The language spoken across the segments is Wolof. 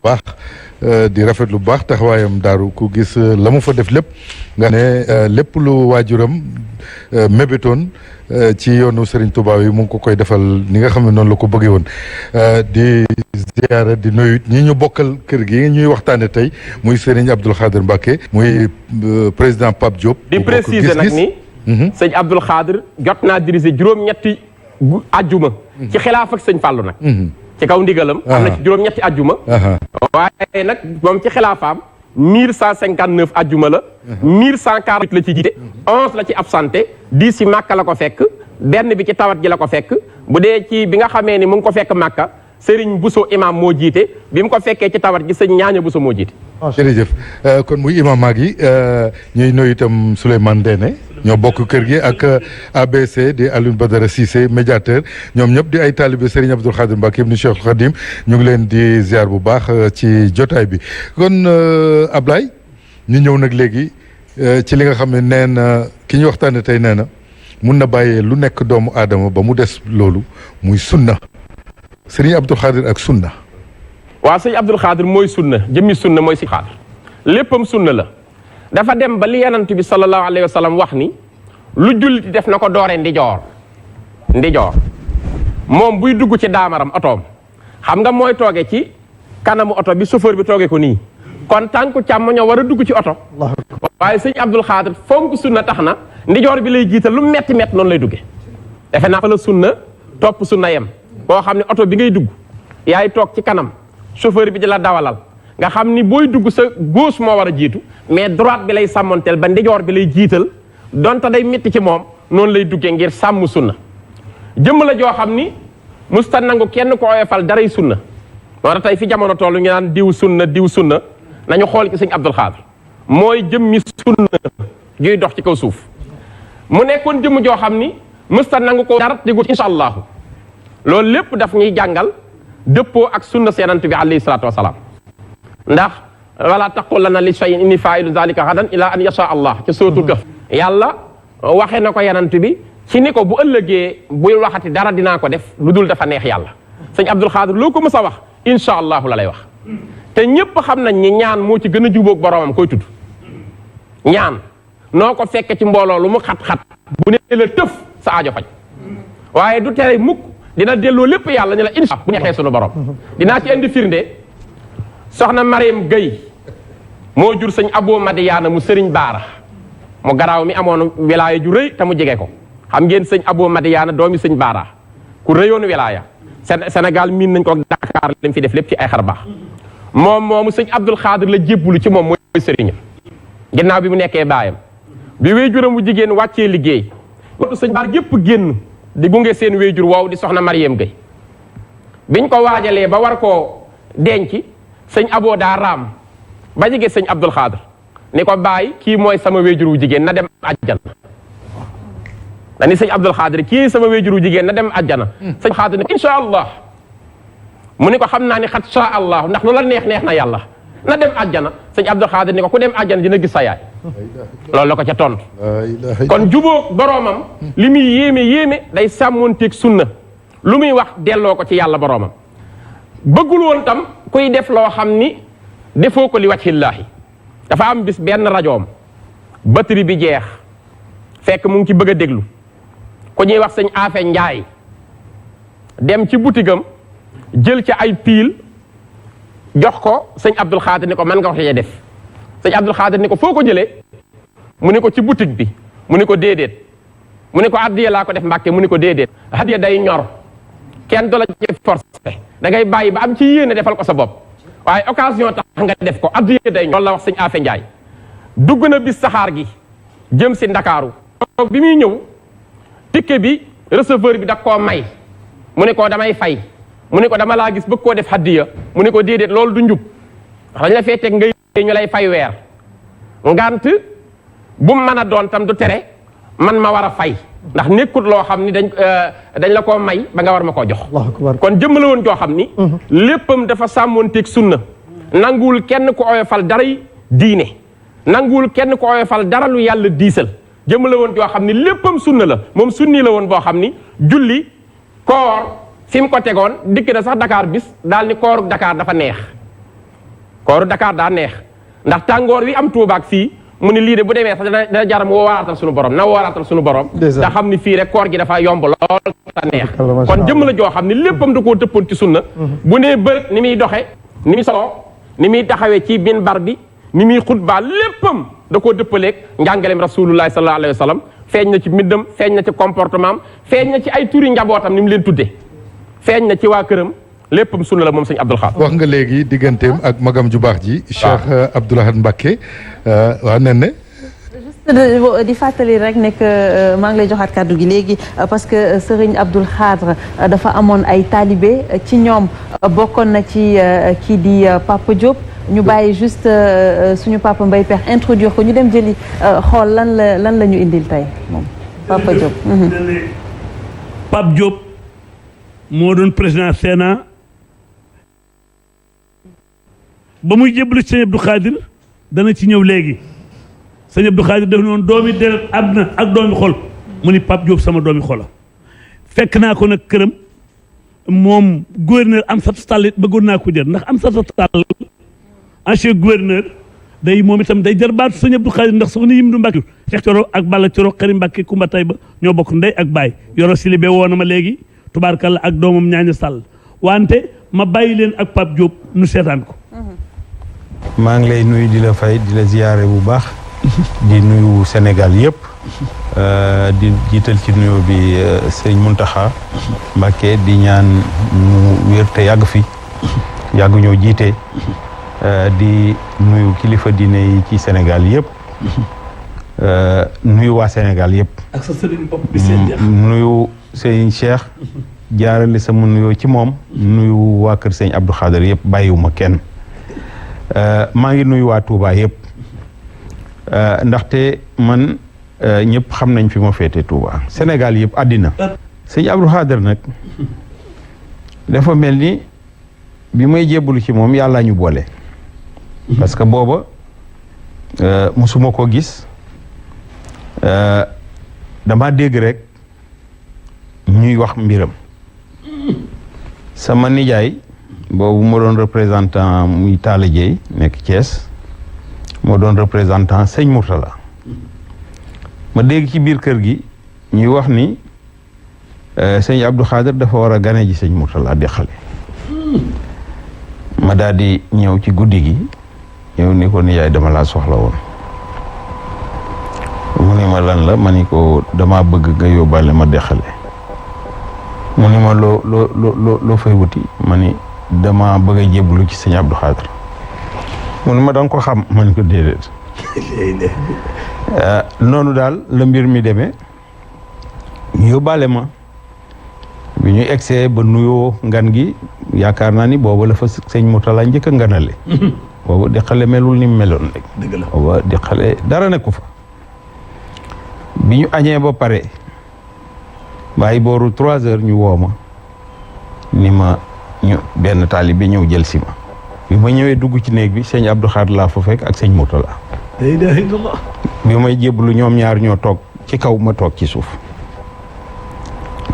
baax di rafet lu baax taxawaayam daaru ku gis la mu fa def lépp nga ne lépp lu waajuram mébétoon ci yoonu Serigne Touba yi mu ngi ko koy defal ni nga xam ne noonu la ko bëggee woon di ziyaara di nuyu ñi ñu bokkal kër gi ñuy waxtaane tey muy Serigne Abdoul Khadir Mbacké muy président Pape Diop. di préciser nag ni sëñ Abdoul Khadir jot naa dirigé juróom-ñetti ajjuma ci xilaaf ak sëñ Fallou nag ci kaw ndigalam am na ci juróom-ñetti ajjuma waaye nag moom ci xilaafaam 1159 ajjuma la 1148 la ci jiite 11 la ci absenté 10 ci Màkka la ko fekk benn bi ci tawat gi la ko fekk bu dee ci bi nga xamee ni mu ngi ko fekk Màkka Serigne Bousso imam moo jiite bi mu ko fekkee ci tawat gi sëñ Ñaaña Bousso moo jiite jërëjëf kon muy imam maag yi ñuy nuyu itam Souleymane Ndéné ñoo bokk kër gi ak ABC di Alioune Badara Cissé médiateur ñoom ñëpp di ay taalibe Serigne Abdoul Khadir Mbacké ibn Cheikh Khadim ñu ngi leen di ziar bu baax ci jotaay bi kon Ablaye ñu ñëw nag léegi ci li nga xam ne nee na ki ñu waxtaane tey nee na mun na bàyyee lu nekk doomu aadama ba mu des loolu muy sunna Serigne Abdoul Khadir ak sunna waaw sëñ Abdoul Khadir mooy sunna jëmmi sunna mooy si Khadir léppam sunna la dafa dem ba li yonent bi sallallahu alayhi wa sallam wax ni lu jullit def na ko doore ndijoor moom buy dugg ci daamaram otoom xam nga mooy tooge ci kanamu oto bi chauffeur bi tooge ko nii kon tànku càmmoñoo war a dugg ci oto waaye sëñ Abdoul Khadir fonk sunna tax na ndijoor bi lay jiital lu metti noonu lay dugge defe naa fa la sunna topp sunna yem boo xam ne oto bi ngay dugg yaay toog ci kanam chauffeur bi di la dawalal nga xam ni booy dugg sa gauche moo war a jiitu mais droite bi lay sàmmonteel ba ndijoor bi lay jiital donte day métti ci moom noonu lay duggee ngir sàmm sunna jëmm la joo xam ni musta nangu kenn ko oyofal daray sunna moo tax tey fi jamono toll ñu naan diw sunna nañu xool ci sëñ Abdoul Khadir mooy jëmmi sunna juy dox ci kaw suuf mu nekkoon jëmm joo xam ni musta nangu ko dara digut insha allahu loolu lépp daf ñuy jàngal dëppoo ak sunna yonent bi alayhi salaatu wasalaam ndax wala taqulanna li shay'in inni faa'ilu zalika gadan ila an yasha allah ca sootul Kahf yàlla waxe na ko yonent bi ci ni ko bu ëllëgee buy waxati dara dinaa ko def lu dul dafa neex yàlla sëñ Abdoul Khadir loo ko mës a wax insha allahu la lay wax te ñëpp xam nañ ni ñaan moo ci gën a jubóog boromam koy tudd ñaan noo ko fekke ci mbooloo lu mu xat-xat bu ne la tëf sa aajo faj waaye du tere mukk dina delloo lépp yàlla ñu la insha bu neexee sunu borom dinaa ci indi firnde soxna Mariam Gueye moo jur sëñ Abo Madiana mu sëriñ Baara mu garaaw mi amoon wilaaya ju rëy te mu jege ko xam ngeen sëñ Abo Madiana doomi sëñ Baara ku rëyoon wilaaya Sénégal miin nañ ko Dakar lañ fi def lépp ci ay xar baax moomu sëñ Abdoul Khadir la jébbalu ci moom mooy sëriñam ginnaaw bi mu nekkee baayam bi wéyjuram bu jigéen wàccee liggéey sëñ Baara gépp génn di gunge seen wéyjur woow di soxna Mariam Gueye biñ ko waajalee ba war koo denc sëñ Abo daa raam ba jege sëñ Abdoul Khadir ni ko bàyyi kii mooy sama wéyjur wu jigéen na dem àjjana dani sëñ Abdoul Khadir kii sama wéyjur wu jigéen na dem àjjana sëñ Khadir ni insha allah mu ni ko xam naa ni xat sha allah ndax lu la neex na yàlla na dem àjjana sëñ Abdoul Khadir ni ko ku dem àjjana dina gis sa yaay loolu la ko ca tontu kon jubóog boroomam li muy yéeme day sàmmoonteeg sunna lu muy wax delloo ko ci yàlla boroomam bëggul woon tam kuy def loo xam ni defoo ko li wajhillaahi dafa am bis benn rajoom batterie bi jeex fekk mu ngi ci bëgg a déglu ku ñuy wax sëñ Afe Njaay dem ci butigam jël ca ay piil jox ko sëñ Abdoul Khadir ni ko mën nga ko cee def sëñ Abdoul Khadir ni ko foo ko jëlee mu ni ko ci boutique bi mu ni ko déedéet mu ni ko addiya laa ko def Mbàkke mu ni ko déedéet addiya day ñor kenn du la ci forcé da ngay bàyyi ba am ci yéene defal ko sa bopp waaye occasion tax nga def ko addiya day ñor loolu la wax sëñ Afe Njaay dugg na bis saxaar gi jëm si Ndakaaru bi muy ñëw ticket bi receveur bi da koo may mu ni ko damay fay mu ni ko dama laa gis bëgg koo def addiya mu ni ko déedéet loolu du njub ndax dañ la fee teg ngay ñu lay fay weer ngant bu mu mën a doon tam du tere man ma war a fay ndax nekkut loo xam ni dañ la koo may ba nga war ma koo jox kon jëmm la woon joo xam ni léppam dafa sàmmoonteeg sunna nanguwul kenn ku oyofal daray diine nanguwul kenn ku oyofal dara lu yàlla diisal jëmm la woon joo xam ni léppam sunna la moom sunni la woon boo xam ni julli koor fi mu ko tegoon dikk na sax Dakar bis daal ni kooru Dakar dafa neex kooru Dakar daa neex ndax tàngoor wi am Touba ak fii mu ni lii de bu demee sax dana jaram woo waaraatal suñu borom na waaraatal suñu borom te xam ni fii rek koor gi dafa yomb lool te neex kon jëmm la joo xam ni léppam da koo dëppoon ci sunna bu nee bërët ni muy doxe ni muy solo ni muy taxawee ci minbar bi ni muy xutbaa léppam da koo dëppaleeg njàngaleem rasulullahi sallallahu alayhi wa sallam feeñ na ci mbindam feeñ na ci comportement am feeñ na ci ay turi njabootam ni mu leen tudde feeñ na ci waa këram léppam sunna la moom sëñ Abdoul Khadr wax nga léegi digganteem ak magam ju baax ji Cheikh Abdoul Ahad Mbacké waa nen ne di fàttali rek ne que maa ngi lay joxaat kàddu gi léegi parce que Serigne Abdoul Khadr dafa amoon ay talibé ci ñoom bokkoon na ci kii di Papa Diop ñu bàyyi juste suñu papa Mbaye Pekh introduire ko ñu dem jëli xool lan la ñu indil tey moom Papa Diop. Pape Diop moo doon président Sénat ba muy jébbalu sëñ Abdou Khadr dana ci ñëw léegi sëñ Abdou Khadr def noonu doomi deret àdduna ak doomi xol mu ni Pape Diop sama doomi xola fekk naa ko nag këram moom gouverneur Amsatou Sall bëggoon naa ko jël ndax Amsatou Sall ancien gouverneur day moom itam day jarbaatu sëñ Abdou Khadr ndax soxna Yimdu Mbàkke Cheikh Coro ak Balla Coro Xarim Mbàkke Kumba Tayba ñoo bokk ndey ak baay Yoro Silibé woo na ma léegi tubaarkalla ak doomam ñaaña Sall wante ma bàyyi leen ak Pape Diop nu seetaan ko maa ngi lay nuyu di la fay di la ziyaare bu baax di nuyu Sénégal yëpp di jiital ci nuyu bi sëñ Muntaxa Mbàkke di ñaan mu wér te yàgg fi yàgg ñoo jiite di nuyu kilifa diine yi ci Sénégal yëpp nuyu waa Sénégal yëpp ak sa sëriñ bopp bi seen nuyu sëñ Cheikh jaarale sama nuyoo ci moom nuyu waa kër sëñ Abdou Khadr yëpp bàyyiwuma kenn maa ngi nuyu waa Touba yëpp ndaxte man ñëpp xam nañ fi ma féete Touba Sénégal yëpp àddina sëñ Abdou Khadr nag dafa mel ni bi may jébbalu ci moom yàlla ñu boole parce que booba musuma ko gis dama dégg rek ñuy wax mbiram sama nijaay boobu moo doon représentant muy Talla Dieye nekk Thiès moo doon représentant sëñ Mourtala ma dégg ci biir kër gi ñuy wax ni sëñ Abdou Khadr dafa war a gane ji sëñ Mourtala di xale ma daal di ñëw ci guddi gi ñëw ni ko nijaay dama laa soxla woon mu ni ma lan la ma ni ko dama bëgg nga yóbbaale ma de xale mu ni ma loo fay wuti ma ni dama bëgg a jébbalu ci sëñ Abdou Khadr mu ni ma danga ko xam ma ni ko déedéet noonu daal la mbir mi demee ñu yóbbaale ma bi ñu egsee ba nuyoo ngan gi yaakaar naa ni booba la fa sëñ Mourtala njëkk a nganale booba di xale melul ni mu meloon rek dëgg la booba di xale dara nekku fa bi ñu añee ba pare bàyyi booru 3 heures ñu woo ma ni ma ñu benn taali bi ñëw jël si ma bi ma ñëwee dugg ci néeg bi sëñ Abdou Khadr laa fa fekk ak sëñ Mourtala la ilaha illallah bi may jébbalu ñoom ñaar ñoo toog ci kaw ma toog ci suuf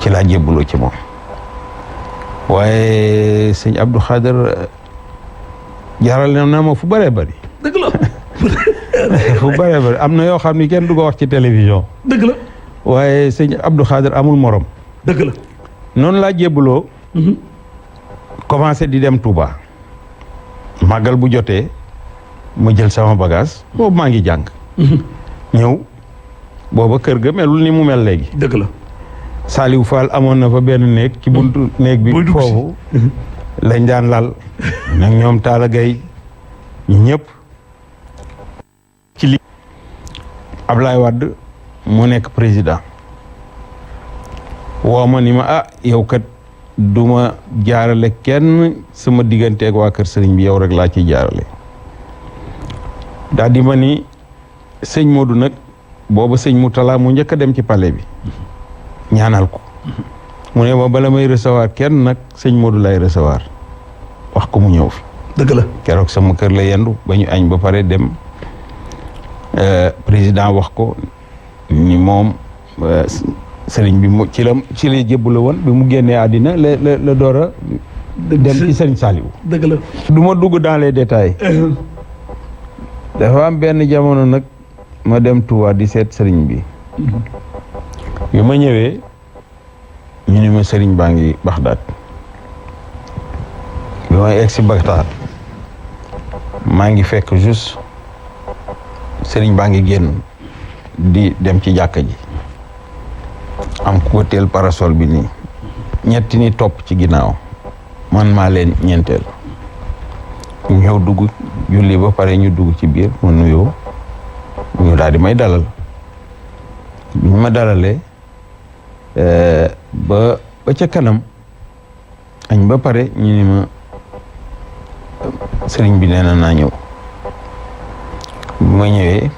ci laa jébbalu ci moom waaye sëñ Abdou Khadr jaral na ma fu bëree bëri dëgg la fu bëree bëri am na yoo xam ni kenn du ko wax ci télévision dëgg la waaye sëñ Abdou Khadr amul morom dëgg la noonu laa jébbaloo commencé di dem Touba màggal bu jotee ma jël sama bagage boobu maa ngi jàng ñëw booba kër ga melul ni mu mel léegi dëgg la Saliou Fall amoon na fa benn néeg ci buntu néeg bi foofu lañ daan lal nag ñoom Talla Gaye ñu ñëpp ci li Ablaye Wade mu nekk président woo ma ni ma yow kat duma jaarale kenn sama digganteeg waa kër sëriñ bi yow rek laa ciy jaarale daal di ma ni sëñ Modou nag booba sëñ Mourtala mu njëkk a dem ci palais bi ñaanal ko mu ne ma bala may recevoir kenn nag sëñ Modou lay recevoir wax ko mu ñëw fi dëgg la keroog sama kër la yendu ba ñu añ ba pare dem président wax ko ni moom sëriñ bi mu ci la jébbalu woon bi mu génnee àddina la door a dem ci sëriñ Saliou. dëgg la. du ma dugg dans les détails. dafa am benn jamono nag ma dem Touba di seet sëriñ bi. bi ma ñëwee ñu ni ma sëriñ baa ngi Baxdaad. bi may egg si Baxdaad maa ngi fekk juste sëriñ baa ngi génn di dem ci jàkka ji am ku ko teel parasol bi nii ñetti ni topp ci ginnaaw man maa leen ñeenteel ñëw dugg julli ba pare ñu dugg ci biir ma nuyoo ñu daal di may dalal bi ñu ma dalalee ba ca kanam añ ba pare ñu ni ma sëriñ bi nee na naa ñëw bi ma ñëwee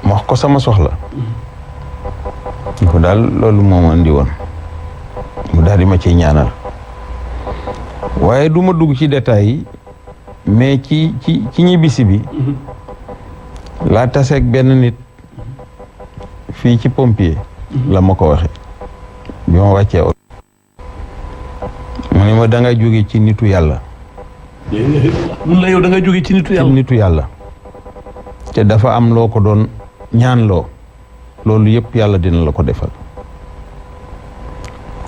ma wax ko sama soxla ñu ko daal loolu moo ma andi woon mu daal di ma ciy ñaanal waaye du ma dugg ci détails yi mais ci ñibbisi bi laa taseeg benn nit fii ci pompier la ma ko waxe bi ma wàccee oto mu ne ma da nga jóge ci nitu yàlla mun la yow da nga jóge ci nitu yàlla. ci nitu yàlla te dafa am loo ko doon ñaan loo loolu yëpp yàlla dina la ko defal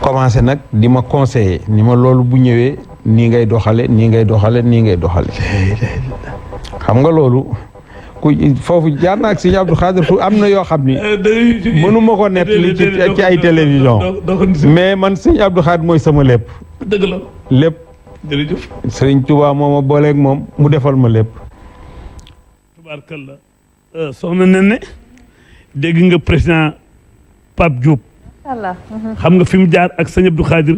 commencé nag di ma conseiller ni ma loolu bu ñëwee nii ngay doxale nii ngay doxale nii ngay doxale xam nga loolu ku foofu jaar naa ak Sëñ Abdou Khadre fu am na yoo xam ni mënuma ko nettali ci ay télévision mais man Sëñ Abdou Khadre mooy sama lépp. dëgg la lépp. jërëjëf. Sëriñ Tuubaa moo ma booleeg moom mu defal ma lépp. tubaarkalla soxna Néné dégg nga président Pape Diop. xam nga fi mu jaar ak Sëñ Abdou Khadre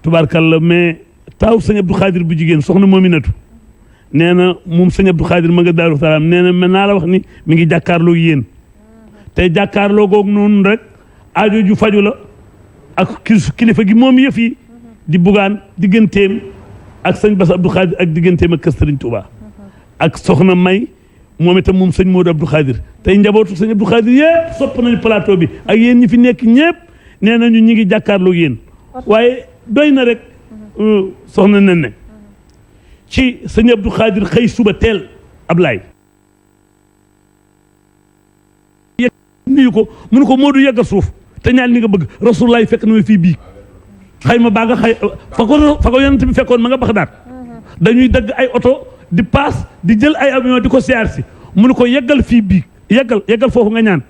tubaarkalla mais taaw Sëñ Abdou Khadre bu jigéen soxna Mominatu nee na moom Sëñ Abdou Khadre ma nga Daaru Salaam nee na mën naa la wax ni mi ngi jàkkaarloo yéen te jàkkaarloo googu noonu rek aajo ju faju la ak kilifa gi moom yëf yi di bugaan digganteem ak sëñ Bass Abdou Khadre ak digganteem ak kër Sëriñ Touba ak soxna May moom itam moom sëñ Modou Abdou Khadre tey njabootu sëñ Abdou Khadre yëpp sopp nañu plateau bi ak yéen ñi fi nekk ñëpp nee nañu ñi ngi jàkkaarloo yéen waaye doy na rek soxna Néné ci sëñ Abdou Khadre xëy suba teel Ablaye nuyu ko mun ko Modou yeggal suuf te ñaan li nga bëgg Rasulullah fekk na ma fii bii xayma baa nga xay fa ko yonent bi fekkoon ma nga Baxdaad dañuy dagg ay oto di paas di jël ay avion di ko siyaar si mu ne ko yeggal fii biig yeggal foofu nga ñaan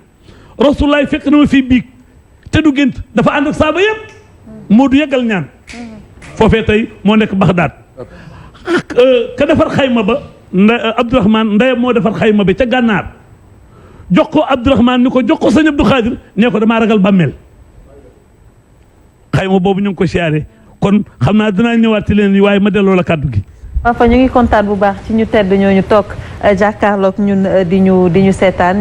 Rasulullah fekk na ma fii biig te du gént dafa ànd ak saaba yëpp moo du yeggal ñaan foofee tey moo nekk Baxdaad ka defar xayma ba Abdourahmane ndeyam moo defar xayma ba ca gànnaar jox ko Abdourahmane ni ko jox ko sëñ Abdou Khadre nee ko damaa ragal bàmmeel xayma boobu ñu ngi ko siyaare kon xam naa dinaa ñëwaat ci leen waaye ma delloo la kàddu gi. Papa ñu ngi kontaan bu baax ci ñu tedd ñooñu toog jàkkaarloog ñun di ñu seetaan